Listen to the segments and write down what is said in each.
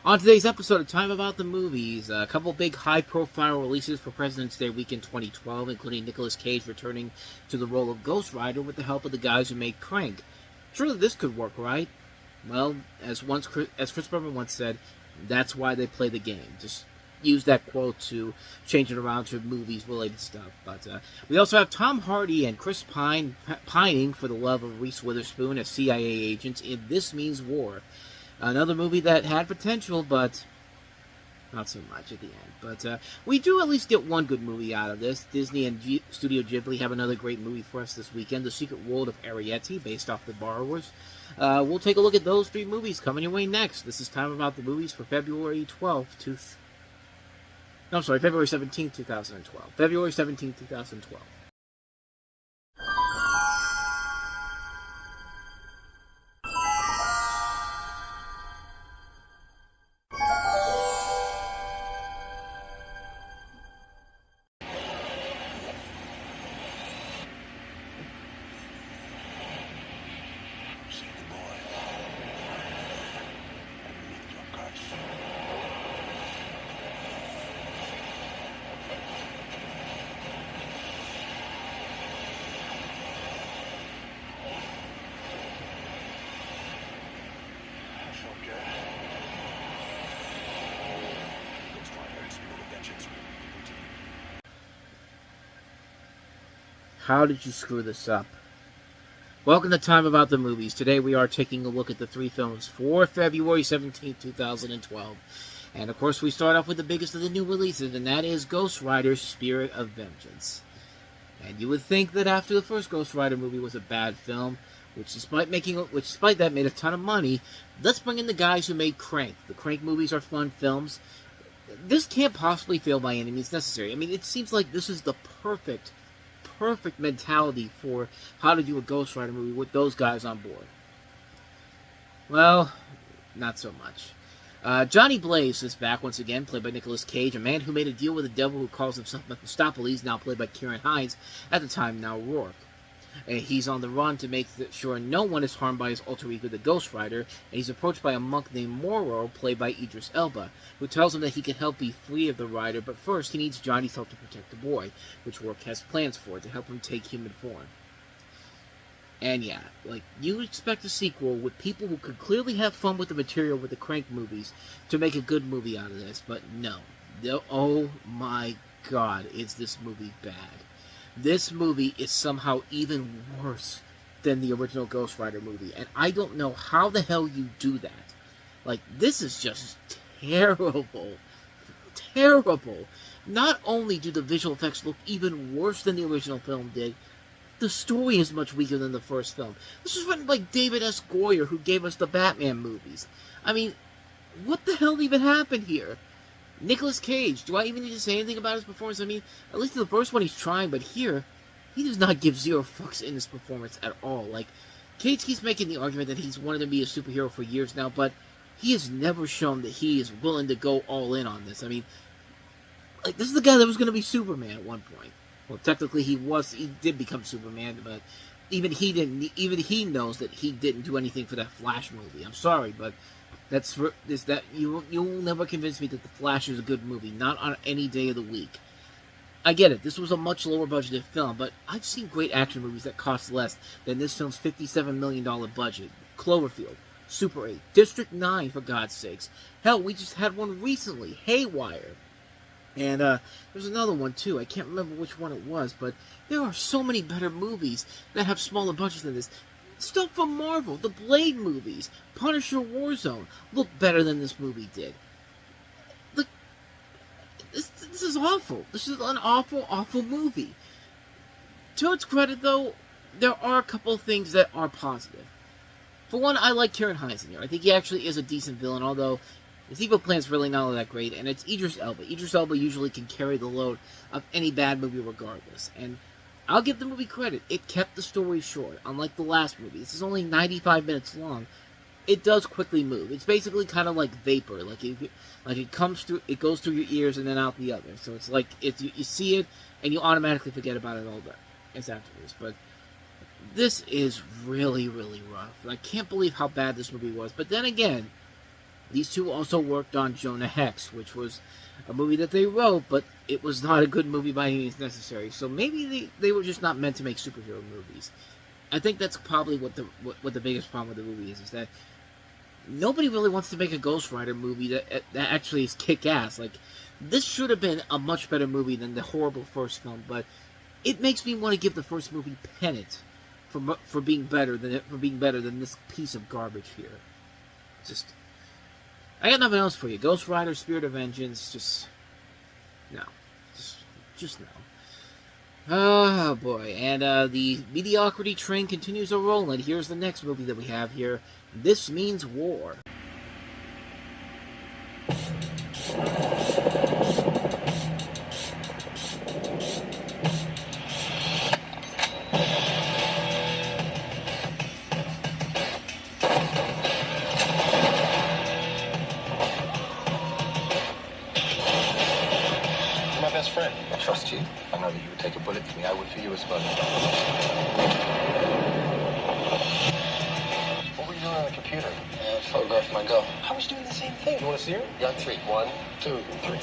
On today's episode of Time About the Movies, a couple big high-profile releases for President's Day weekend 2012, including Nicolas Cage returning to the role of Ghost Rider with the help of the guys who made Crank. Surely this could work, right? Well, as Chris Berman once said, that's why they play the game. Just use that quote to change it around to movies-related stuff. But we also have Tom Hardy and Chris Pine pining for the love of Reese Witherspoon as CIA agents in This Means War. Another movie that had potential, but not so much at the end. But we do at least get one good movie out of this. Disney and Studio Ghibli have another great movie for us this weekend, The Secret World of Arrietty, based off The Borrowers. We'll take a look at those three movies coming your way next. This is Time About the Movies for February 17th, 2012. February 17th, 2012. How did you screw this up? Welcome to Time About the Movies. Today we are taking a look at the three films for February 17, 2012. And of course we start off with the biggest of the new releases, and that is Ghost Rider: Spirit of Vengeance. And you would think that after the first Ghost Rider movie was a bad film, which despite that made a ton of money, let's bring in the guys who made Crank. The Crank movies are fun films. This can't possibly fail by any means necessary. I mean, it seems like this is the perfect mentality for how to do a Ghost Rider movie with those guys on board. Well, not so much. Johnny Blaze is back once again, played by Nicolas Cage, a man who made a deal with the devil who calls himself Mephistopheles, now played by Kieran Hines, at the time now Rourke. He's on the run to make sure no one is harmed by his alter ego, the Ghost Rider, and he's approached by a monk named Moro, played by Idris Elba, who tells him that he can help be free of the Rider, but first he needs Johnny's help to protect the boy, which Rourke has plans for, to help him take human form. And yeah, like, you expect a sequel with people who could clearly have fun with the material with the Crank movies to make a good movie out of this, but no. Oh my god, is this movie bad. This movie is somehow even worse than the original Ghost Rider movie, and I don't know how the hell you do that. Like, this is just terrible. Terrible. Not only do the visual effects look even worse than the original film did, the story is much weaker than the first film. This was written by David S. Goyer, who gave us the Batman movies. I mean, what the hell even happened here? Nicolas Cage, do I even need to say anything about his performance? I mean, at least in the first one he's trying, but here, he does not give zero fucks in his performance at all. Like, Cage keeps making the argument that he's wanted to be a superhero for years now, but he has never shown that he is willing to go all in on this. I mean, like, this is the guy that was going to be Superman at one point. Well, technically he did become Superman, but even he knows that he didn't do anything for that Flash movie. I'm sorry, but you'll never convince me that The Flash is a good movie, not on any day of the week. I get it, this was a much lower budgeted film, but I've seen great action movies that cost less than this film's $57 million budget. Cloverfield, Super 8, District 9, for God's sakes. Hell, we just had one recently, Haywire. And there's another one too, I can't remember which one it was, but there are so many better movies that have smaller budgets than this. Stuff from Marvel, the Blade movies, Punisher, Warzone, look better than this movie did. Look, this is awful. This is an awful, awful movie. To its credit, though, there are a couple of things that are positive. For one, I like Kieran Hines in here. I think he actually is a decent villain, although his evil plan's really not all that great, and it's Idris Elba. Idris Elba usually can carry the load of any bad movie regardless, and I'll give the movie credit. It kept the story short, unlike the last movie. This is only 95 minutes long. It does quickly move. It's basically kind of like vapor. Like it comes through, it goes through your ears and then out the other. So it's like you see it and you automatically forget about it all day. It's afterwards. But this is really, really rough. I can't believe how bad this movie was. But then again, These two also worked on Jonah Hex, which was a movie that they wrote, but it was not a good movie by any means necessary. So maybe they were just not meant to make superhero movies. I think that's probably what the biggest problem with the movie is that nobody really wants to make a Ghost Rider movie that actually is kick-ass. Like, this should have been a much better movie than the horrible first film, but it makes me want to give the first movie pennant for being better than this piece of garbage here. Just, I got nothing else for you. Ghost Rider, Spirit of Vengeance, just no, just no. Oh boy, and the mediocrity train continues to roll, and here's the next movie that we have here. This Means War. Friend. I trust you. I know that you would take a bullet for me. I would for you as well. What were you doing on the computer? Photographed my girl. I was doing the same thing. You want to see her? Yeah, 3. 1, 2, 3.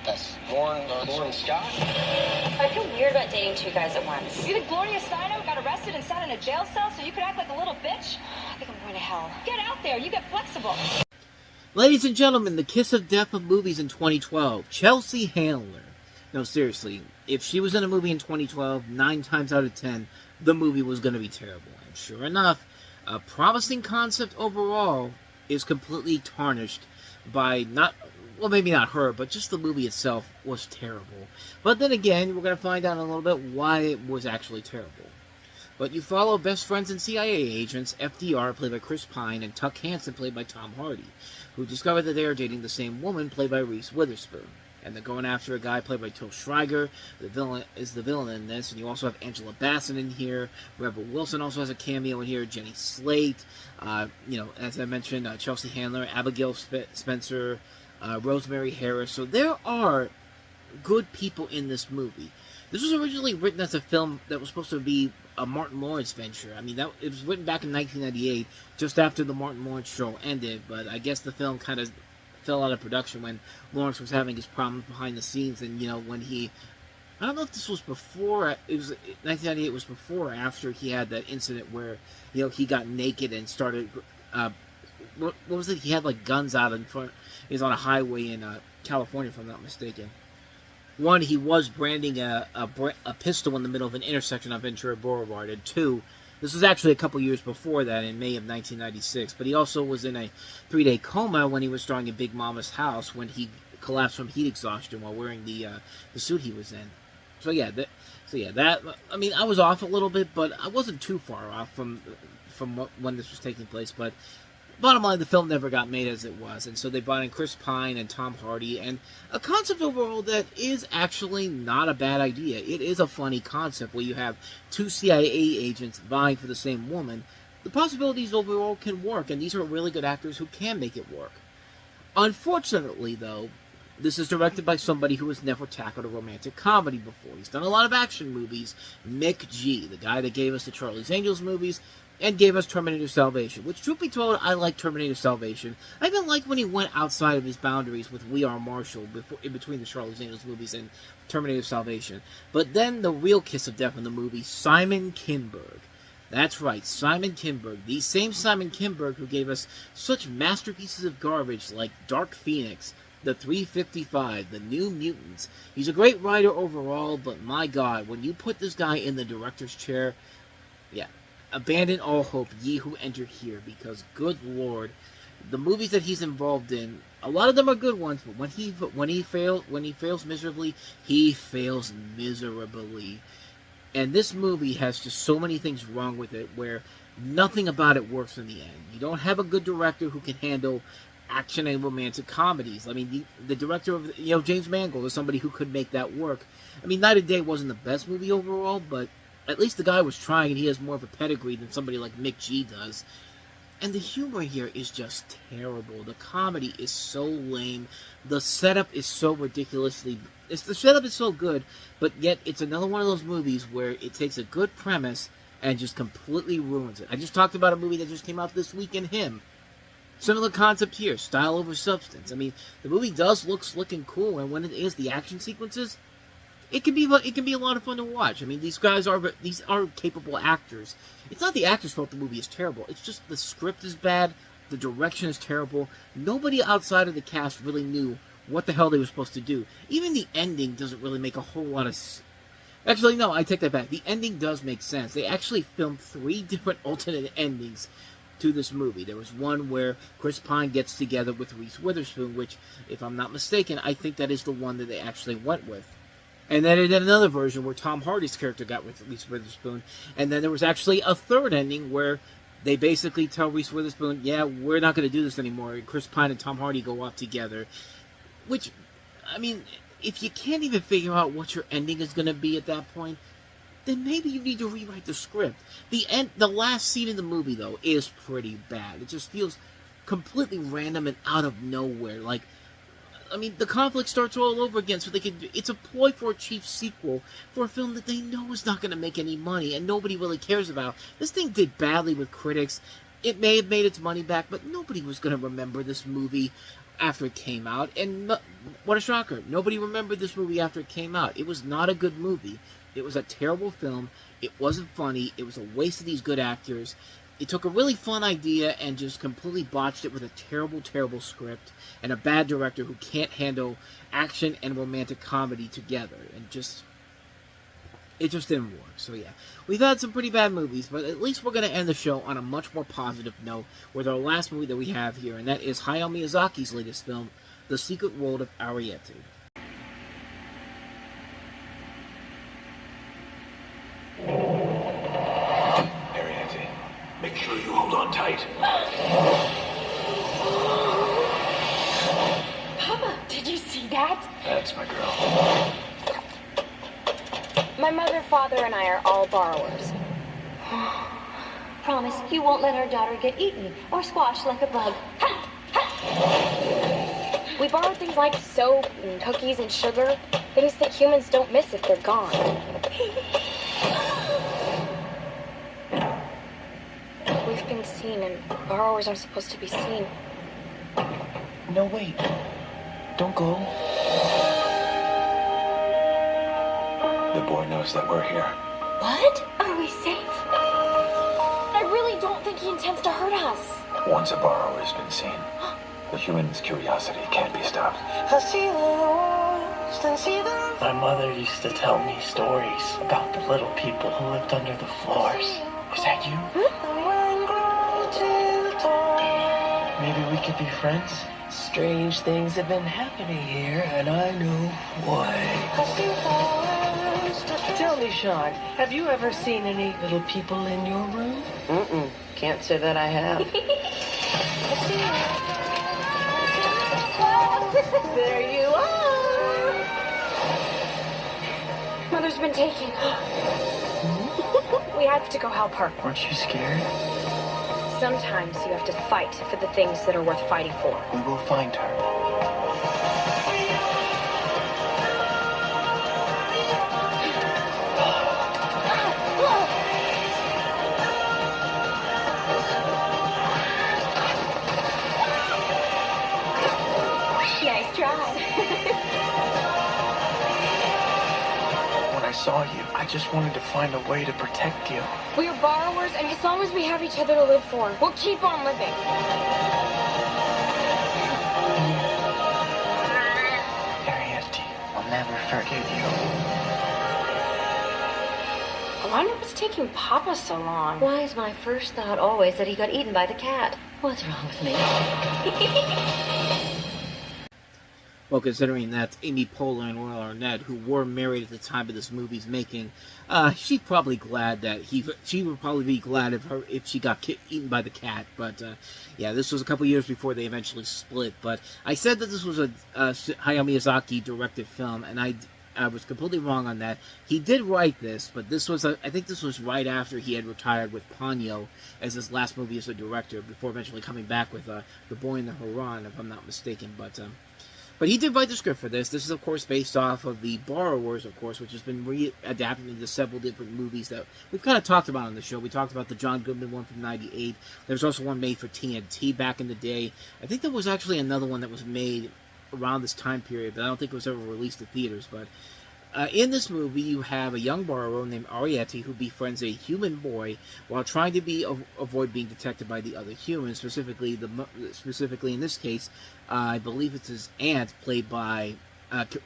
That's Lauren Scott. I feel weird about dating 2 guys at once. You think Gloria Steinem got arrested and sat in a jail cell so you could act like a little bitch? I think I'm going to hell. Get out there. You get flexible. Ladies and gentlemen, the kiss of death of movies in 2012, Chelsea Handler. No, seriously, if she was in a movie in 2012, 9 times out of 10, the movie was going to be terrible. And sure enough, a promising concept overall is completely tarnished by well, maybe not her, but just the movie itself was terrible. But then again, we're going to find out in a little bit why it was actually terrible. But you follow best friends and CIA agents, FDR, played by Chris Pine, and Tuck Hansen, played by Tom Hardy, who discover that they are dating the same woman, played by Reese Witherspoon. And they're going after a guy played by Till Schreiber. The villain is the villain in this. And you also have Angela Bassett in here. Rebel Wilson also has a cameo in here. Jenny Slate. As I mentioned, Chelsea Handler, Abigail Spencer, Rosemary Harris. So there are good people in this movie. This was originally written as a film that was supposed to be a Martin Lawrence venture. I mean, it was written back in 1998, just after the Martin Lawrence show ended, but I guess the film kind of fell out of production when Lawrence was having his problems behind the scenes, and, when he... I don't know if this was before... It was 1998 was before or after he had that incident where, he got naked and started... what was it? He had, guns out in front... He was on a highway in California, if I'm not mistaken. One, he was branding a pistol in the middle of an intersection on Ventura Boulevard. And 2, this was actually a couple years before that, in May of 1996. But he also was in a 3-day coma when he was starring in Big Mama's House, when he collapsed from heat exhaustion while wearing the suit he was in. I mean, I was off a little bit, but I wasn't too far off from when this was taking place. But bottom line, the film never got made as it was, and so they brought in Chris Pine and Tom Hardy, and a concept overall that is actually not a bad idea. It is a funny concept where you have 2 CIA agents vying for the same woman. The possibilities overall can work, and these are really good actors who can make it work. Unfortunately, though, this is directed by somebody who has never tackled a romantic comedy before. He's done a lot of action movies. Mick G., the guy that gave us the Charlie's Angels movies, and gave us Terminator Salvation, which, truth be told, I like Terminator Salvation. I even like when he went outside of his boundaries with We Are Marshall in between the Charlie's Angels movies and Terminator Salvation. But then the real kiss of death in the movie, Simon Kinberg. That's right, Simon Kinberg. The same Simon Kinberg who gave us such masterpieces of garbage like Dark Phoenix, The 355, The New Mutants. He's a great writer overall, but my God, when you put this guy in the director's chair, yeah. Abandon all hope, ye who enter here, because good Lord, the movies that he's involved in, a lot of them are good ones, but when he fails miserably, he fails miserably. And this movie has just so many things wrong with it, where nothing about it works in the end. You don't have a good director who can handle action and romantic comedies. I mean, the director of, James Mangold is somebody who could make that work. I mean, Night and Day wasn't the best movie overall, but at least the guy was trying, and he has more of a pedigree than somebody like Mick G does. And the humor here is just terrible. The comedy is so lame. The setup is so ridiculously... The setup is so good, but yet it's another one of those movies where it takes a good premise, and just completely ruins it. I just talked about a movie that just came out this week in Him. Similar concept here, style over substance. I mean, the movie does look slick and cool, and when it is, the action sequences, it can be a lot of fun to watch. I mean, these are capable actors. It's not the actors' fault the movie is terrible. It's just the script is bad, the direction is terrible. Nobody outside of the cast really knew what the hell they were supposed to do. Even the ending doesn't really make a whole lot of Actually, no, I take that back. The ending does make sense. They actually filmed 3 different alternate endings to this movie. There was one where Chris Pine gets together with Reese Witherspoon, which, if I'm not mistaken, I think that is the one that they actually went with. And then they did another version where Tom Hardy's character got with Reese Witherspoon. And then there was actually a third ending where they basically tell Reese Witherspoon, yeah, we're not going to do this anymore. And Chris Pine and Tom Hardy go off together. Which, I mean, if you can't even figure out what your ending is going to be at that point, then maybe you need to rewrite the script. The last scene in the movie, though, is pretty bad. It just feels completely random and out of nowhere. Like, I mean, the conflict starts all over again, so it's a ploy for a cheap sequel for a film that they know is not going to make any money and nobody really cares about. This thing did badly with critics. It may have made its money back, but nobody was going to remember this movie after it came out. And what a shocker. Nobody remembered this movie after it came out. It was not a good movie. It was a terrible film. It wasn't funny. It was a waste of these good actors. It took a really fun idea and just completely botched it with a terrible, terrible script and a bad director who can't handle action and romantic comedy together. And it just didn't work. So yeah, we've had some pretty bad movies, but at least we're going to end the show on a much more positive note with our last movie that we have here, and that is Hayao Miyazaki's latest film, The Secret World of Arrietty. Arrietty, make sure you hold on tight. Papa, did you see that? That's my girl. My mother, father, and I are all borrowers. Promise you won't let our daughter get eaten or squashed like a bug. We borrow things like soap and cookies and sugar, things that humans don't miss if they're gone. We've been seen, and borrowers aren't supposed to be seen. No, wait. Don't go. The boy knows that we're here. What? Are we safe? I really don't think he intends to hurt us. Once a borrower has been seen, the human's curiosity can't be stopped. My mother used to tell me stories about the little people who lived under the floors. Was that you? Maybe we could be friends? Strange things have been happening here, and I know why. Tell me, Sean, have you ever seen any little people in your room? Can't say that I have. There you are. Mother's been taken. We have to go help her. Aren't you scared? Sometimes you have to fight for the things that are worth fighting for. We will find her. Nice try. When I saw you, I just wanted to find a way to protect you. We are borrowers, and as long as we have each other to live for, we'll keep on living. Arrietty, I'll never forget you. I wonder what's taking Papa so long. Why is my first thought always that he got eaten by the cat? What's wrong with me? Well, considering that Amy Poehler and Royal Arnett, who were married at the time of this movie's making, she's probably glad that she would probably be glad if she got eaten by the cat. But yeah, this was a couple years before they eventually split. But I said that this was a Hayao Miyazaki directed film, and I was completely wrong on that. He did write this, but I think this was right after he had retired with Ponyo as his last movie as a director, before eventually coming back with The Boy in the Huron, if I'm not mistaken. But But he did write the script for this. This is, of course, based off of The Borrowers, of course, which has been readapted into several different movies that we've kind of talked about on the show. We talked about the John Goodman one from '98. There's also one made for TNT back in the day. I think there was actually another one that was made around this time period, but I don't think it was ever released to theaters. But in this movie, you have a young borrower named Arrietty who befriends a human boy while trying to avoid being detected by the other humans. Specifically in this case, I believe it's his aunt, played by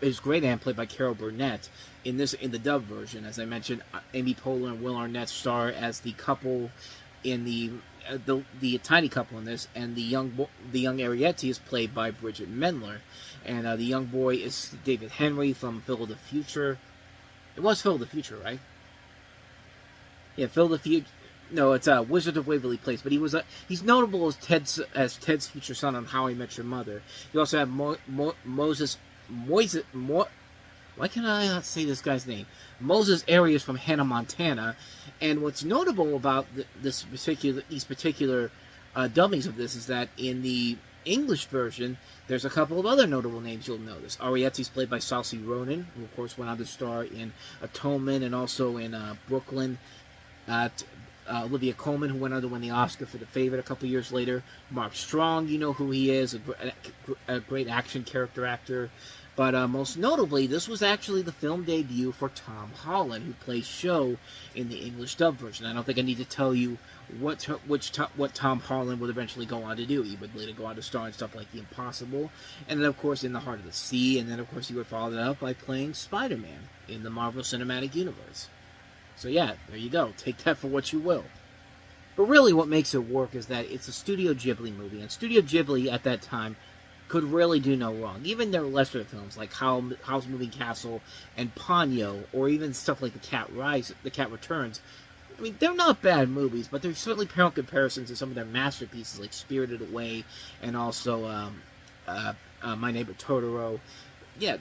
his great aunt, played by Carol Burnett. In the dub version, as I mentioned, Amy Poehler and Will Arnett star as the couple in the tiny couple in this, and the young Arrietty is played by Bridget Mendler, and the young boy is David Henry from Phil of the Future. It was Phil of the Future, right? Yeah, Phil of the Future. No, it's Wizard of Waverly Place, but he's notable as Ted's future son on How I Met Your Mother. You also have Moses. Why can I not say this guy's name? Moses Arias from Hannah Montana. And what's notable about these particular dubbings of this is that in the English version, there's a couple of other notable names you'll notice. Arrietty's played by Saoirse Ronan, who of course went on to star in Atonement and also in Brooklyn. Olivia Colman, who went on to win the Oscar for The Favorite a couple years later. Mark Strong, you know who he is, a great action character actor. But most notably, this was actually the film debut for Tom Holland, who plays Sho in the English dub version. I don't think I need to tell you what Tom Holland would eventually go on to do. He would later go on to star in stuff like The Impossible, and then of course in The Heart of the Sea, and then of course he would follow that up by playing Spider-Man in the Marvel Cinematic Universe. So yeah, there you go. Take that for what you will. But really what makes it work is that it's a Studio Ghibli movie, and Studio Ghibli at that time could really do no wrong. Even their lesser films like Howl's Moving Castle and Ponyo, or even stuff like The Cat Returns. I mean, they're not bad movies, but they're certainly pale in comparison to some of their masterpieces like Spirited Away and also My Neighbor Totoro. Yeah,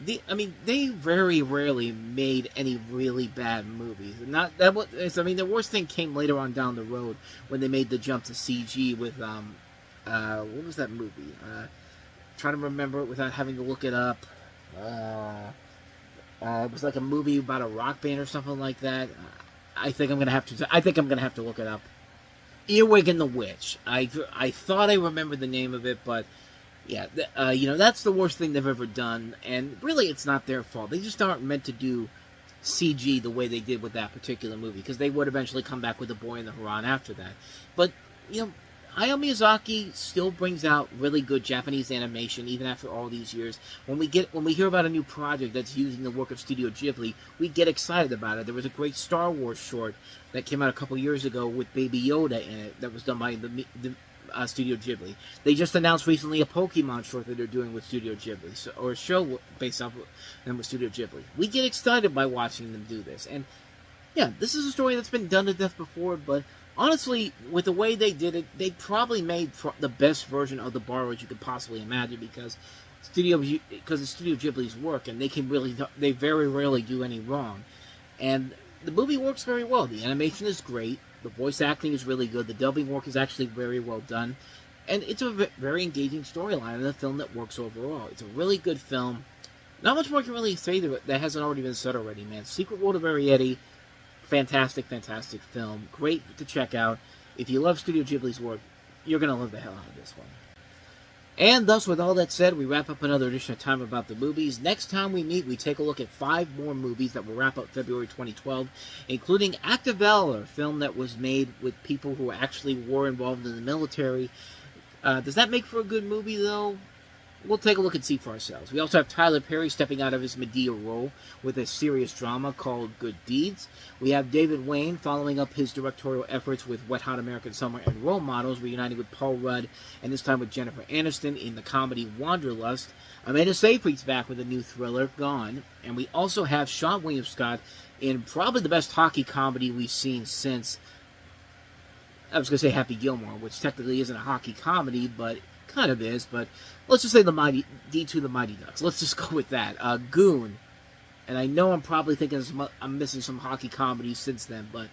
they very rarely made any really bad movies. The worst thing came later on down the road when they made the jump to CG with what was that movie? Trying to remember it without having to look it up. It was like a movie about a rock band or something like that. I think I'm gonna have to look it up. Earwig and the Witch. I thought I remembered the name of it, but yeah, that's the worst thing they've ever done. And really, it's not their fault. They just aren't meant to do CG the way they did with that particular movie, because they would eventually come back with The Boy and the Heron after that. But Hayao Miyazaki still brings out really good Japanese animation even after all these years. When we hear about a new project that's using the work of Studio Ghibli, we get excited about it. There was a great Star Wars short that came out a couple years ago with Baby Yoda in it that was done by the Studio Ghibli. They just announced recently a Pokemon short that they're doing with Studio Ghibli, or a show based off of them with Studio Ghibli. We get excited by watching them do this, and yeah, this is a story that's been done to death before, but honestly, with the way they did it, they probably made the best version of The Borrowers you could possibly imagine, because it's Studio Ghibli's work, and they very rarely do any wrong. And the movie works very well. The animation is great. The voice acting is really good. The dubbing work is actually very well done. And it's a very engaging storyline and a film that works overall. It's a really good film. Not much more I can really say to it that hasn't already been said already, man. Secret World of Arrietty, fantastic, fantastic film. Great to check out. If you love Studio Ghibli's work, you're going to love the hell out of this one. And thus, with all that said, we wrap up another edition of Time About the Movies. Next time we meet, we take a look at 5 more movies that will wrap up February 2012, including Act of Valor, a film that was made with people who actually were involved in the military. Does that make for a good movie, though? We'll take a look and see for ourselves. We also have Tyler Perry stepping out of his Medea role with a serious drama called Good Deeds. We have David Wayne following up his directorial efforts with Wet Hot American Summer and Role Models, reuniting with Paul Rudd, and this time with Jennifer Aniston in the comedy Wanderlust. Amanda Seyfried's back with a new thriller, Gone. And we also have Sean William Scott in probably the best hockey comedy we've seen since, I was going to say Happy Gilmore, which technically isn't a hockey comedy, but kind of is, but let's just say the D2 the Mighty Ducks. Let's just go with that. Goon. And I know I'm probably thinking I'm missing some hockey comedies since then, but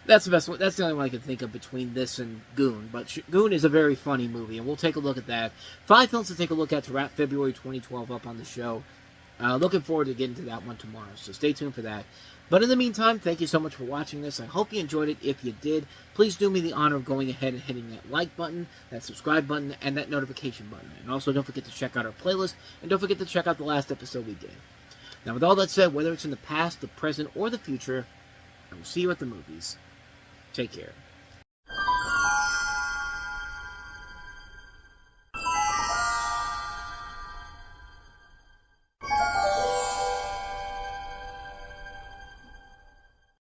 That's the best one. That's the only one I can think of between this and Goon. But Goon is a very funny movie, and we'll take a look at that. 5 films to take a look at to wrap February 2012 up on the show. Looking forward to getting to that one tomorrow, so stay tuned for that. But in the meantime, thank you so much for watching this. I hope you enjoyed it. If you did, please do me the honor of going ahead and hitting that like button, that subscribe button, and that notification button. And also, don't forget to check out our playlist, and don't forget to check out the last episode we did. Now, with all that said, whether it's in the past, the present, or the future, I will see you at the movies. Take care.